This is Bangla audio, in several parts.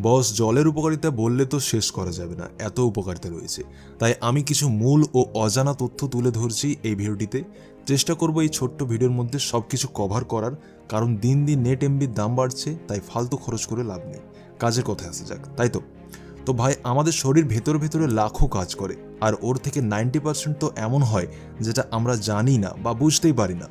বস, জলের উপকারিতা বললে তো শেষ করা যাবে না, এত উপকারিতা রয়েছে। তাই আমি কিছু মূল ও অজানা তথ্য তুলে ধরছি এই ভিডিওটিতে। চেষ্টা করব এই ছোট্ট ভিডিওর মধ্যে সবকিছু কভার করার, কারণ দিন দিন নেট এমবির দাম বাড়ছে, তাই ফালতু খরচ করে লাভ নেই। কাজের কথা আসা যাক, তাই তো ভাই, আমাদের শরীর ভেতরে ভেতরে লাখো কাজ করে, আর ওর থেকে 90% তো এমন হয় যেটা আমরা জানি না বা বুঝতেই পারি না।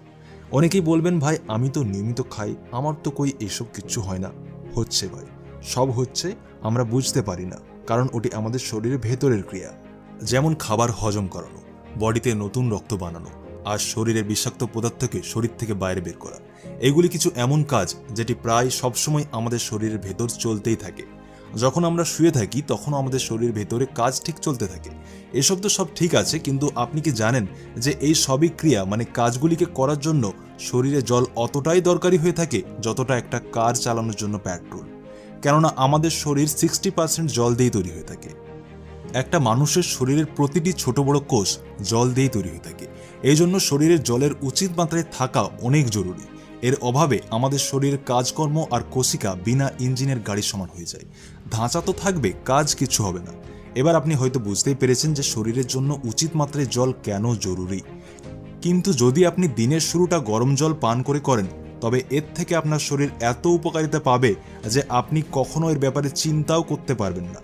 অনেকেই বলবেন, ভাই আমি তো নিয়মিত খাই, আমার তো কই এসব কিচ্ছু হয় না। হচ্ছে ভাই, সব হচ্ছে, আমরা বুঝতে পারি না, কারণ ওটি আমাদের শরীরের ভেতরের ক্রিয়া। যেমন খাবার হজম করানো, বডিতে নতুন রক্ত বানানো, আর শরীরের বিষাক্ত পদার্থকে শরীর থেকে বাইরে বের করা। এগুলি কিছু এমন কাজ যেটি প্রায় সবসময় আমাদের শরীরের ভেতর চলতেই থাকে। যখন আমরা শুয়ে থাকি তখনও আমাদের শরীরের ভেতরে কাজ ঠিক চলতে থাকে। এসব তো সব ঠিক আছে, কিন্তু আপনি কি জানেন যে এই সবই ক্রিয়া মানে কাজগুলিকে করার জন্য শরীরে জল অতটাই দরকারি হয়ে থাকে যতটা একটা কার চালানোর জন্য পেট্রোল। কেননা আমাদের শরীর 60% জল দিয়েই তৈরি হয়ে থাকে। একটা মানুষের শরীরের প্রতিটি ছোট বড় কোষ জল দিয়েই তৈরি হয়ে থাকে। এই জন্য শরীরের জলের উচিত মাত্রায় থাকা অনেক জরুরি। এর অভাবে আমাদের শরীরের কাজকর্ম আর কোশিকা বিনা ইঞ্জিনের গাড়ির সমান হয়ে যায়। ধাঁচা তো থাকবে, কাজ কিছু হবে না। এবার আপনি হয়তো বুঝতেই পেরেছেন যে শরীরের জন্য উচিত মাত্রায় জল কেন জরুরি। কিন্তু যদি আপনি দিনের শুরুটা গরম জল পান করে করেন, তবে এর থেকে আপনার শরীর এত উপকারিতা পাবে যে আপনি কখনো এর ব্যাপারে চিন্তাও করতে পারবেন না।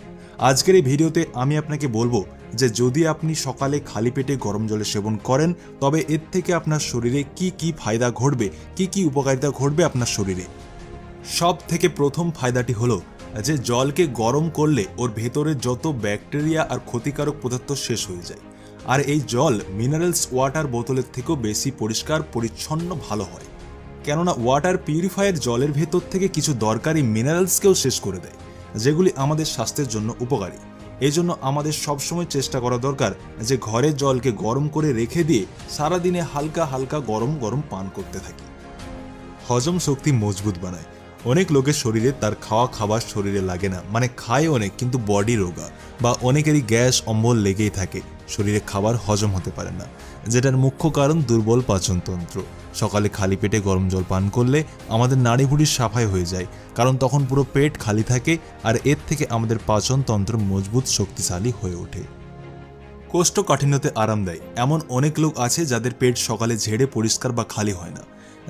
আজকের এই ভিডিওতে আমি আপনাকে বলবো যে যদি আপনি সকালে খালি পেটে গরম জলের সেবন করেন, তবে এর থেকে আপনার শরীরে কি কি ফায়দা ঘটবে, কি কি উপকারিতা ঘটবে আপনার শরীরে। সব থেকে প্রথম ফায়দাটি হলো যে জলকে গরম করলে ওর ভেতরে যত ব্যাকটেরিয়া আর ক্ষতিকারক পদার্থ শেষ হয়ে যায়। আর এই জল মিনারেলস ওয়াটার বোতলের থেকেও বেশি পরিষ্কার পরিচ্ছন্ন ভালো হয়, কেননা ওয়াটার পিউরিফায়ার জলের ভেতর থেকে কিছু দরকারি মিনারেলসকেও শেষ করে দেয়, যেগুলি আমাদের স্বাস্থ্যের জন্য উপকারী। এই জন্য আমাদের সবসময় চেষ্টা করা দরকার যে ঘরের জলকে গরম করে রেখে দিয়ে সারাদিনে হালকা হালকা গরম গরম পান করতে থাকি। হজম শক্তি মজবুত বানায়। অনেক লোকের শরীরে তার খাওয়া খাবার শরীরে লাগে না, মানে খায় অনেক কিন্তু বডি রোগা, বা অনেকেরই গ্যাস অম্বল লেগেই থাকে, শরীরে খাবার হজম হতে পারে না, যেটার মুখ্য কারণ দুর্বল পাচনতন্ত্র। সকালে খালি পেটে গরম জল পান করলে আমাদের নাড়িভুড়ি সাফাই হয়ে যায়, কারণ তখন পুরো পেট খালি থাকে, আর এর থেকে আমাদের পাচনতন্ত্র মজবুত শক্তিশালী হয়ে ওঠে। কোষ্ঠকাঠিন্যতে আরাম দেয়। এমন অনেক লোক আছে যাদের পেট সকালে ঝেড়ে পরিষ্কার বা খালি হয় না,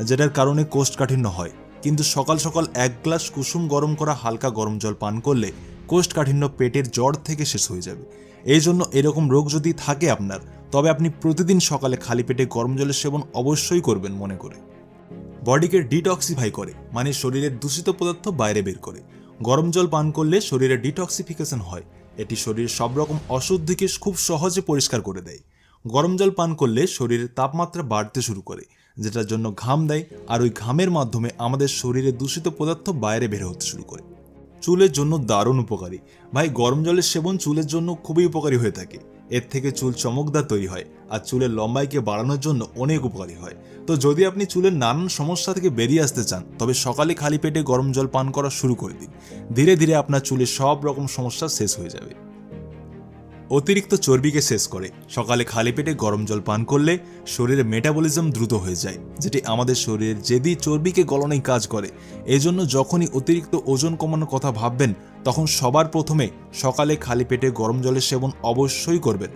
যেটার কারণে কোষ্ঠকাঠিন্য হয়। কিন্তু সকাল সকাল 1 গ্লাস কুসুম গরম করা হালকা গরম জল পান করলে কোষ্ঠকাঠিন্য পেটের জ্বর থেকে শেষ হয়ে যাবে। এই জন্য এরকম রোগ যদি থাকে আপনার, তবে আপনি প্রতিদিন সকালে খালি পেটে গরম জলের সেবন অবশ্যই করবেন মনে করে। বডিকে ডিটক্সিফাই করে, মানে শরীরের দূষিত পদার্থ বাইরে বের করে। গরম জল পান করলে শরীরে ডিটক্সিফিকেশন হয়। এটি শরীরের সব রকম অশুদ্ধিকে খুব সহজে পরিষ্কার করে দেয়। গরম জল পান করলে শরীরের তাপমাত্রা বাড়তে শুরু করে, যেটার জন্য ঘাম দেয়, আর ওই ঘামের মাধ্যমে আমাদের শরীরে দূষিত পদার্থ বাইরে বের হতে শুরু করে। চুলের জন্য দারুণ উপকারী। ভাই, গরম জলের সেবন চুলের জন্য খুবই উপকারী হয়ে থাকে। এর থেকে চুল চমকদার তৈরি হয়, আর চুলের লম্বাইকে বাড়ানোর জন্য অনেক উপকারী হয়। তো যদি আপনি চুলের নানান সমস্যা থেকে বেরিয়ে আসতে চান, তবে সকালে খালি পেটে গরম জল পান করা শুরু করে দিন। ধীরে ধীরে আপনার চুলের সব রকম সমস্যা শেষ হয়ে যাবে। অতিরিক্ত চর্বিকে শেষ করে। সকালে খালি পেটে গরম জল পান করলে শরীরে মেটাবলিজম দ্রুত হয়ে যায়, যেটি আমাদের শরীরের জেদি চর্বিকে গলনেই কাজ করে। এজন্য যখনই অতিরিক্ত ওজন কমানোর কথা ভাববেন, তখন সবার প্রথমে সকালে খালি পেটে গরম জলের সেবন অবশ্যই করবেন।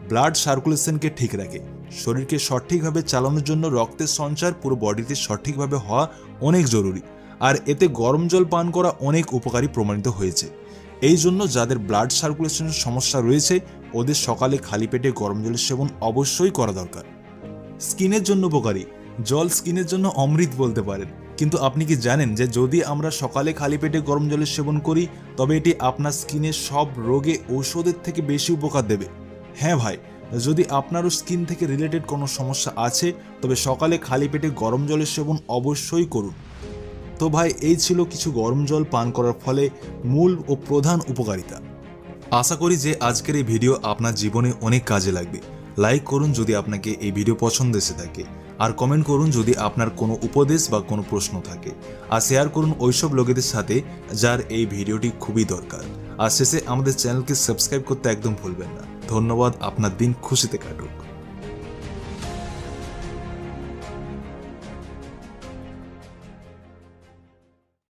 ব্লাড সার্কুলেশনকে ঠিক রাখে। শরীরকে সঠিকভাবে চালানোর জন্য রক্তের সঞ্চার পুরো বডিতে সঠিকভাবে হওয়া অনেক জরুরি, আর এতে গরম জল পান করা অনেক উপকারী প্রমাণিত হয়েছে। এই জন্য যাদের ব্লাড সার্কুলেশনের সমস্যা রয়েছে, ওদের সকালে খালি পেটে গরম জলের সেবন অবশ্যই করা দরকার। স্কিনের জন্য উপকারী। জল স্কিনের জন্য অমৃত বলতে পারেন। কিন্তু আপনি কি জানেন যে যদি আমরা সকালে খালি পেটে গরম জলের সেবন করি, তবে এটি আপনার স্কিনের সব রোগে ঔষধের থেকে বেশি উপকার দেবে? হ্যাঁ ভাই, যদি আপনারও স্কিন থেকে রিলেটেড কোনো সমস্যা আছে, তবে সকালে খালি পেটে গরম জলের সেবন অবশ্যই করুন। তো ভাই, এই ছিল কিছু গরম জল পান করার ফলে মূল ও প্রধান উপকারিতা। আশা করি যে আজকের এই ভিডিও আপনার জীবনে অনেক কাজে লাগবে। লাইক করুন যদি আপনাকে এই ভিডিও পছন্দ এসে থাকে, আর কমেন্ট করুন যদি আপনার কোনো উপদেশ বা কোনো প্রশ্ন থাকে, আর শেয়ার করুন ওইসব লোকেদের সাথে যার এই ভিডিওটি খুবই দরকার। আর শেষে আমাদের চ্যানেলকে সাবস্ক্রাইব করতে একদম ভুলবেন না। ধন্যবাদ। আপনার দিন খুশিতে কাটুক।